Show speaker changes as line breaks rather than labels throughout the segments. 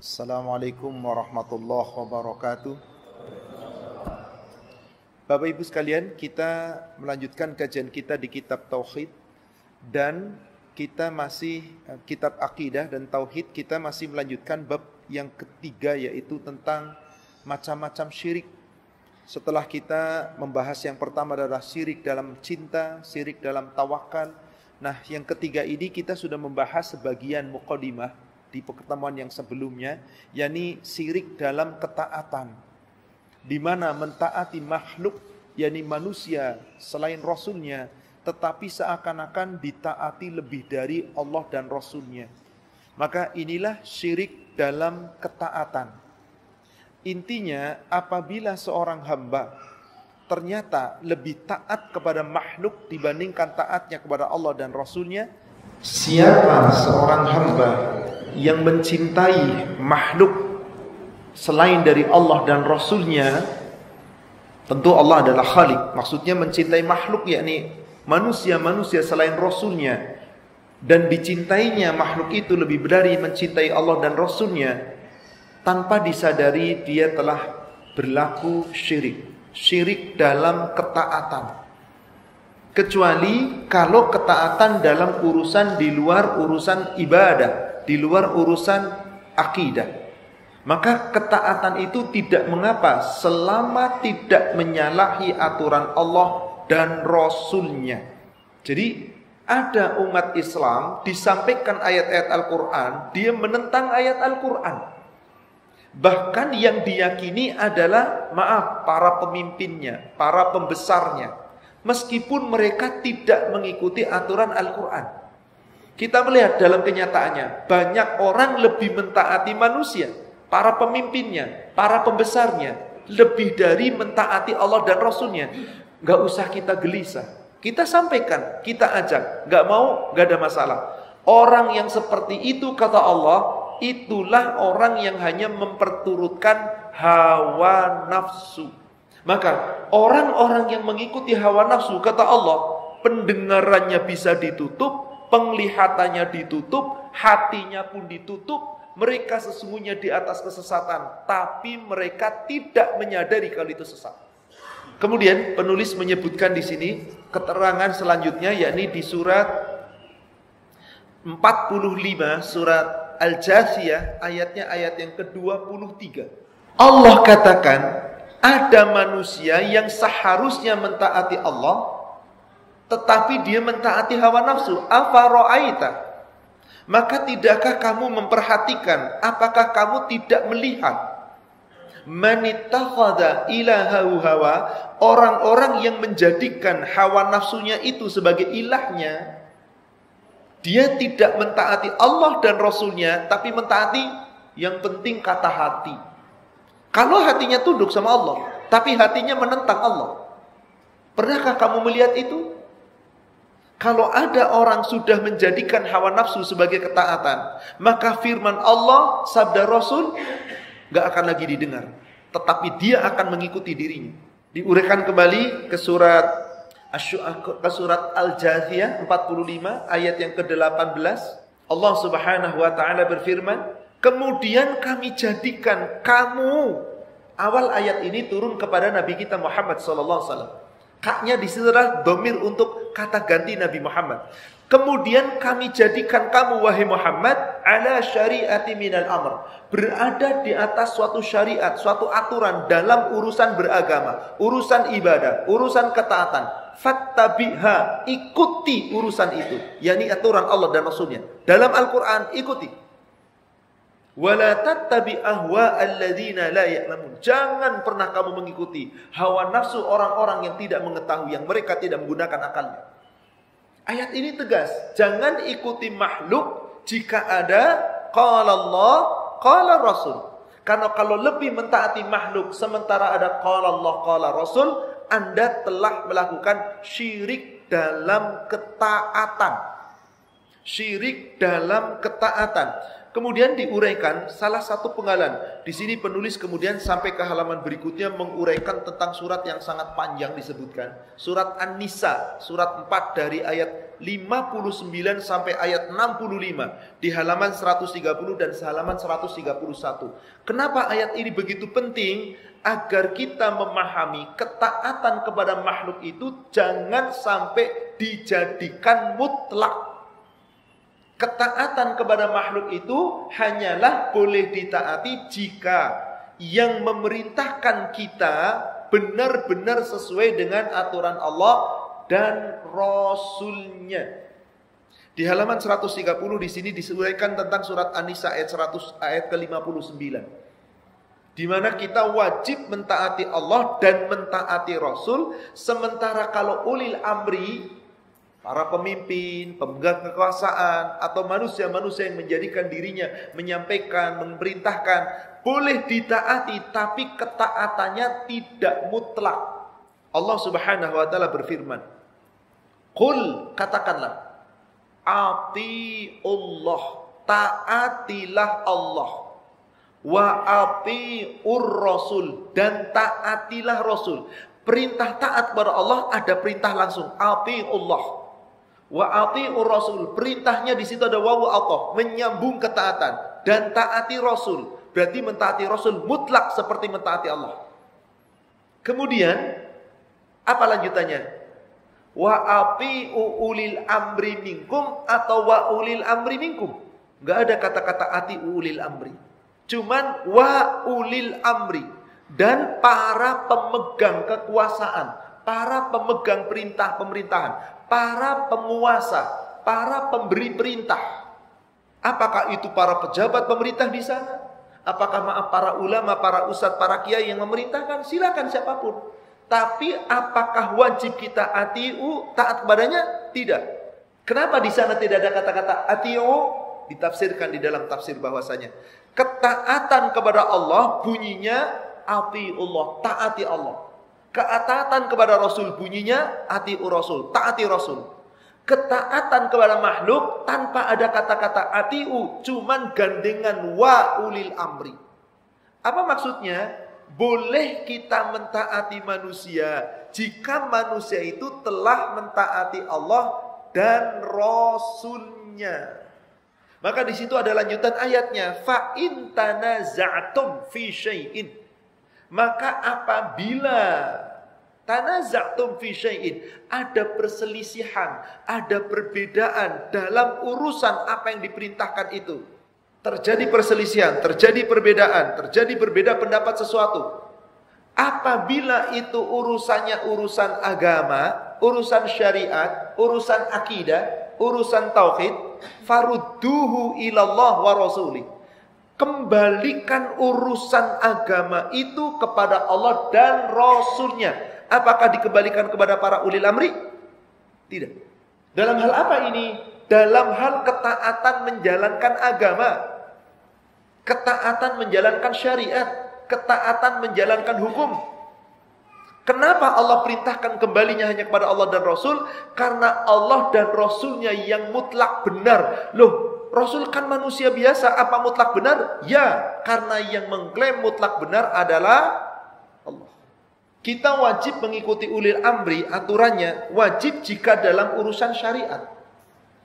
Assalamualaikum warahmatullahi wabarakatuh. Bapak Ibu sekalian, kita melanjutkan kajian kita di kitab Tauhid dan kita masih kitab Akidah dan Tauhid. Kita masih melanjutkan bab yang ketiga, yaitu tentang macam-macam syirik. Setelah kita membahas yang pertama adalah syirik dalam cinta, syirik dalam tawakal. Nah, yang ketiga ini kita sudah membahas sebagian muqaddimah di pertemuan yang sebelumnya, yakni syirik dalam ketaatan, di mana mentaati makhluk, yakni manusia selain Rasulnya, tetapi seakan-akan ditaati lebih dari Allah dan Rasulnya. Maka inilah syirik dalam ketaatan. Intinya, apabila seorang hamba ternyata lebih taat kepada makhluk dibandingkan taatnya kepada Allah dan Rasulnya, siapa seorang hamba yang mencintai makhluk selain dari Allah dan Rasulnya, tentu Allah adalah Khalik, maksudnya mencintai makhluk yakni manusia-manusia selain Rasulnya, dan dicintainya makhluk itu lebih dari mencintai Allah dan Rasulnya, tanpa disadari dia telah berlaku syirik dalam ketaatan. Kecuali kalau ketaatan dalam urusan di luar urusan ibadah, di luar urusan akidah, maka ketaatan itu tidak mengapa selama tidak menyalahi aturan Allah dan Rasulnya. Jadi ada umat Islam disampaikan ayat-ayat Al-Quran, dia menentang ayat Al-Quran. Bahkan yang diyakini adalah para pemimpinnya, para pembesarnya, meskipun mereka tidak mengikuti aturan Al-Quran. Kita melihat dalam kenyataannya, banyak orang lebih mentaati manusia, para pemimpinnya, para pembesarnya, lebih dari mentaati Allah dan Rasulnya. Gak usah kita gelisah, kita sampaikan, kita ajak. Gak mau, gak ada masalah. Orang yang seperti itu, kata Allah, itulah orang yang hanya memperturutkan hawa nafsu. Maka orang-orang yang mengikuti hawa nafsu, kata Allah, pendengarannya bisa ditutup, penglihatannya ditutup, hatinya pun ditutup. Mereka sesungguhnya di atas kesesatan, tapi mereka tidak menyadari kalau itu sesat. Kemudian penulis menyebutkan di sini keterangan selanjutnya, yakni di surat 45, surat Al-Jathiyah, ayatnya ayat yang ke-23. Allah katakan, ada manusia yang seharusnya mentaati Allah, tetapi dia mentaati hawa nafsu. Afara'aita, maka tidakkah kamu memperhatikan, apakah kamu tidak melihat, manittakhadha ilahahu hawa, orang-orang yang menjadikan hawa nafsunya itu sebagai ilahnya. Dia tidak mentaati Allah dan Rasulnya, tapi mentaati yang penting kata hati. Kalau hatinya tunduk sama Allah, tapi hatinya menentang Allah. Pernahkah kamu melihat itu? Kalau ada orang sudah menjadikan hawa nafsu sebagai ketaatan, maka firman Allah, sabda Rasul, gak akan lagi didengar. Tetapi dia akan mengikuti dirinya. Diuraikan kembali ke surat Al-Jathiyah 45 ayat yang ke-18. Allah Subhanahu wa taala berfirman, kemudian kami jadikan kamu. Awal ayat ini turun kepada Nabi kita Muhammad sallallahu alaihi wasallam. Kaknya disitulah domir untuk kata ganti Nabi Muhammad. Kemudian kami jadikan kamu, wahai Muhammad, ala syariati minal amr, berada di atas suatu syariat, suatu aturan dalam urusan beragama, urusan ibadah, urusan ketaatan. Fattabiha, ikuti urusan itu, yakni aturan Allah dan Rasulnya. Dalam Al-Quran, ikuti. Wala tattabi ahwa alladzina la ya'lamun, jangan pernah kamu mengikuti hawa nafsu orang-orang yang tidak mengetahui, yang mereka tidak menggunakan akalnya. Ayat ini tegas, jangan ikuti makhluk jika ada qala Allah, qala Rasul. Karena kalau lebih mentaati makhluk sementara ada qala Allah, qala Rasul, Anda telah melakukan syirik dalam ketaatan. Syirik dalam ketaatan. Kemudian diuraikan salah satu penggalan. Di sini penulis kemudian sampai ke halaman berikutnya menguraikan tentang surat yang sangat panjang disebutkan. Surat An-Nisa, surat 4 dari ayat 59 sampai ayat 65 di halaman 130 dan halaman 131. Kenapa ayat ini begitu penting? Agar kita memahami ketaatan kepada makhluk itu jangan sampai dijadikan mutlak. Ketaatan kepada makhluk itu hanyalah boleh ditaati jika yang memerintahkan kita benar-benar sesuai dengan aturan Allah dan Rasulnya. Di halaman 130 di sini disuraikan tentang surat An-Nisa ayat ke-59. Di mana kita wajib mentaati Allah dan mentaati Rasul, sementara kalau ulil amri, para pemimpin, pemegang kekuasaan, atau manusia-manusia yang menjadikan dirinya menyampaikan, memerintahkan, boleh ditaati, tapi ketaatannya tidak mutlak. Allah Subhanahu wa taala berfirman, "Qul," katakanlah, "Atiullah," taatilah Allah, "wa atiur Rasul," dan taatilah Rasul. Perintah taat kepada Allah ada perintah langsung, atiullah. Wa atiur Rasul, perintahnya di situ ada wawu ataf, menyambung ketaatan, dan taati Rasul. Berarti mentaati Rasul mutlak seperti mentaati Allah. Kemudian apa lanjutannya? Wa atiu ulil amri minkum atau wa ulil amri minkum. Enggak ada kata-kata ati ulil amri. Cuman wa ulil amri, dan para pemegang kekuasaan, para pemegang perintah pemerintahan, para penguasa, para pemberi perintah. Apakah itu para pejabat pemerintah di sana? Apakah para ulama, para ustadz, para kiai yang memerintahkan? Silakan siapapun. Tapi apakah wajib kita atiu, taat kepadanya? Tidak. Kenapa di sana tidak ada kata-kata atiu? Ditafsirkan di dalam tafsir bahwasanya ketaatan kepada Allah bunyinya atiullah, taati Allah. Ketaatan kepada Rasul bunyinya atiu Rasul, taati Rasul. Ketaatan kepada makhluk tanpa ada kata-kata atiu, cuman gandengan wa ulil amri. Apa maksudnya? Boleh kita mentaati manusia jika manusia itu telah mentaati Allah dan Rasulnya. Maka di situ ada lanjutan ayatnya, fa in tanaza'tum fi syai'in. Maka apabila tanaza'tum fi syai'in, ada perselisihan, ada perbedaan dalam urusan apa yang diperintahkan itu. Terjadi perselisihan, terjadi perbedaan, terjadi berbeda pendapat sesuatu. Apabila itu urusannya urusan agama, urusan syariat, urusan akidah, urusan tauhid, farudduhu ilallah wa rasulih. Kembalikan urusan agama itu kepada Allah dan Rasulnya. Apakah dikembalikan kepada para ulil amri? Tidak. Dalam hal apa ini? Dalam hal ketaatan menjalankan agama, ketaatan menjalankan syariat, ketaatan menjalankan hukum. Kenapa Allah perintahkan kembalinya hanya kepada Allah dan Rasul? Karena Allah dan Rasulnya yang mutlak benar. Loh, Rasul kan manusia biasa, apa mutlak benar? Ya, karena yang mengklaim mutlak benar adalah Allah. Kita wajib mengikuti ulil amri, aturannya wajib jika dalam urusan syariat.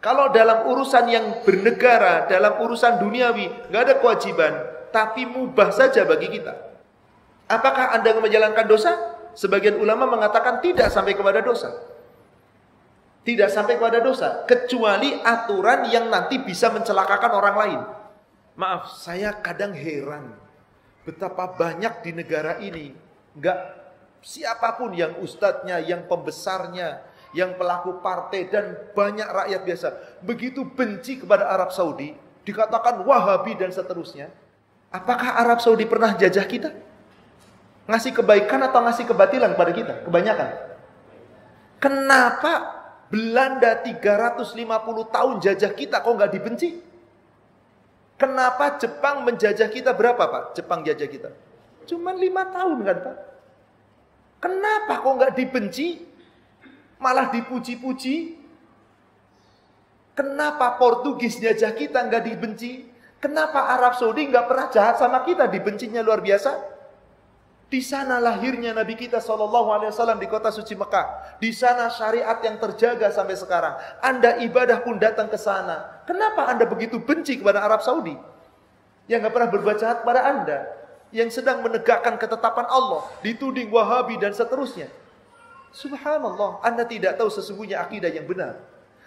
Kalau dalam urusan yang bernegara, dalam urusan duniawi, nggak ada kewajiban, tapi mubah saja bagi kita. Apakah Anda menjalankan dosa? Sebagian ulama mengatakan tidak sampai kepada dosa. Tidak sampai kepada dosa, kecuali aturan yang nanti bisa mencelakakan orang lain. Maaf, saya kadang heran betapa banyak di negara ini, enggak siapapun yang ustadznya, yang pembesarnya, yang pelaku partai dan banyak rakyat biasa begitu benci kepada Arab Saudi, dikatakan Wahabi dan seterusnya. Apakah Arab Saudi pernah jajah kita? Ngasih kebaikan atau ngasih kebatilan kepada kita? Kebanyakan. Kenapa Belanda 350 tahun jajah kita kok nggak dibenci? Kenapa Jepang menjajah kita berapa, Pak? Jepang jajah kita cuman 5 tahun kan, Pak? Kenapa kok nggak dibenci? Malah dipuji-puji. Kenapa Portugis jajah kita nggak dibenci? Kenapa Arab Saudi nggak pernah jahat sama kita, dibencinya luar biasa? Di sana lahirnya Nabi kita SAW di kota suci Mekah. Di sana syariat yang terjaga sampai sekarang. Anda ibadah pun datang ke sana. Kenapa Anda begitu benci kepada Arab Saudi? Yang nggak pernah berbuat jahat kepada Anda. Yang sedang menegakkan ketetapan Allah. Dituding Wahabi dan seterusnya. Subhanallah, Anda tidak tahu sesungguhnya akidah yang benar.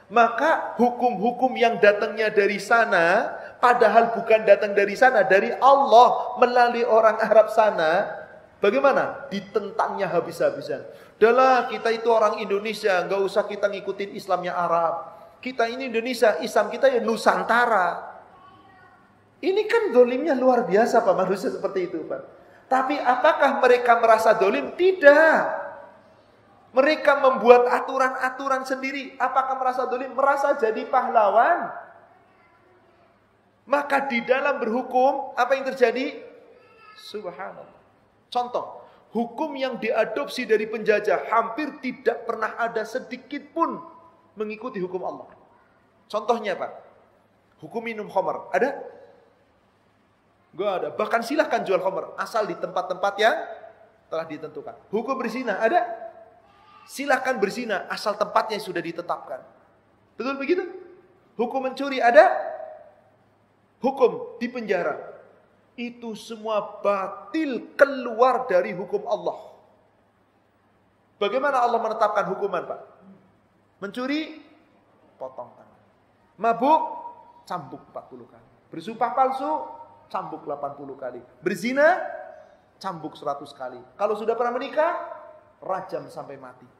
Maka hukum-hukum yang datangnya dari sana, padahal bukan datang dari sana, dari Allah melalui orang Arab sana, bagaimana? Ditentangnya habis-habisan. Dahlah, kita itu orang Indonesia, nggak usah kita ngikutin Islamnya Arab. Kita ini Indonesia, Islam kita ya Nusantara. Ini kan dolimnya luar biasa Pak, manusia seperti itu Pak. Tapi apakah mereka merasa dolim? Tidak. Mereka membuat aturan-aturan sendiri. Apakah merasa dolim? Merasa jadi pahlawan. Maka di dalam berhukum, apa yang terjadi? Subhanallah. Contoh, hukum yang diadopsi dari penjajah hampir tidak pernah ada sedikit pun mengikuti hukum Allah. Contohnya apa? Hukum minum khamar. Ada? Gak ada. Bahkan silahkan jual khamar. Asal di tempat-tempat yang telah ditentukan. Hukum berzina. Ada? Silahkan berzina asal tempatnya sudah ditetapkan. Betul begitu? Hukum mencuri ada? Hukum di penjara. Itu semua batil, keluar dari hukum Allah. Bagaimana Allah menetapkan hukuman Pak? Mencuri, potong tangan. Mabuk, cambuk 40 kali. Bersumpah palsu, cambuk 80 kali. Berzina, cambuk 100 kali. Kalau sudah pernah menikah, rajam sampai mati.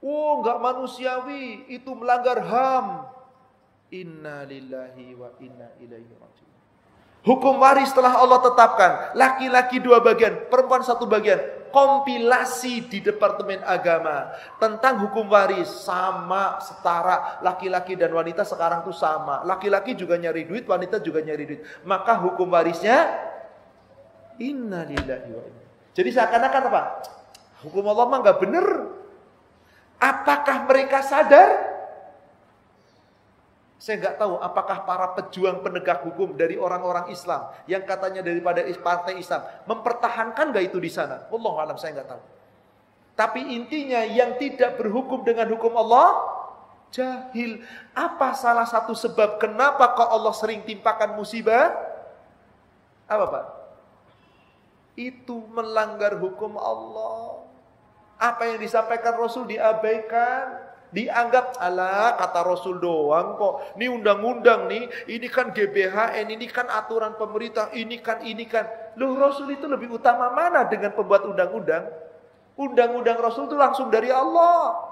Oh, enggak manusiawi, itu melanggar HAM. Inna lillahi wa inna ilaihi raji'un. Hukum waris telah Allah tetapkan. Laki-laki 2 bagian, perempuan 1 bagian. Kompilasi di Departemen Agama tentang hukum waris sama, setara. Laki-laki dan wanita sekarang tuh sama. Laki-laki juga nyari duit, wanita juga nyari duit. Maka hukum warisnya inna lillahi wa inna. Jadi seakan-akan apa? Hukum Allah mah nggak benar. Apakah mereka sadar? Saya nggak tahu apakah para pejuang penegak hukum dari orang-orang Islam yang katanya daripada partai Islam mempertahankan nggak itu di sana? Wallahu a'lam, saya nggak tahu. Tapi intinya yang tidak berhukum dengan hukum Allah jahil. Apa salah satu sebab kenapa kok Allah sering timpakan musibah? Apa Pak? Itu melanggar hukum Allah. Apa yang disampaikan Rasul diabaikan. Dianggap, alah kata Rasul doang kok. Ini undang-undang nih. Ini kan GBHN. Ini kan aturan pemerintah. Ini kan. Loh Rasul itu lebih utama mana dengan pembuat undang-undang? Undang-undang Rasul itu langsung dari Allah.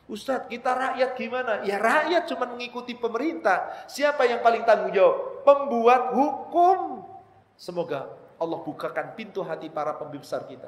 Ustadz, kita rakyat gimana? Ya rakyat cuma mengikuti pemerintah. Siapa yang paling tanggung jawab? Pembuat hukum. Semoga Allah bukakan pintu hati para pembesar kita.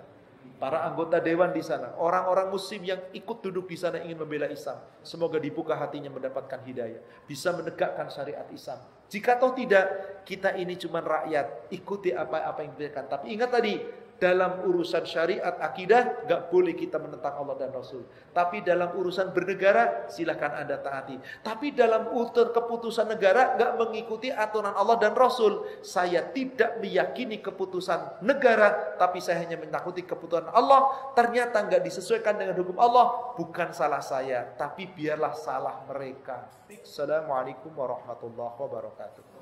Para anggota dewan di sana, orang-orang muslim yang ikut duduk di sana ingin membela Islam, semoga dibuka hatinya mendapatkan hidayah, bisa menegakkan syariat Islam. Jika toh tidak, kita ini cuma rakyat, ikuti apa-apa yang diberikan. Tapi ingat tadi, dalam urusan syariat akidah gak boleh kita menentang Allah dan Rasul. Tapi dalam urusan bernegara silahkan Anda taati. Tapi dalam keputusan negara gak mengikuti aturan Allah dan Rasul. Saya tidak meyakini keputusan negara, tapi saya hanya menakuti keputusan Allah. Ternyata gak disesuaikan dengan hukum Allah. Bukan salah saya, tapi biarlah salah mereka. Assalamualaikum warahmatullahi wabarakatuh.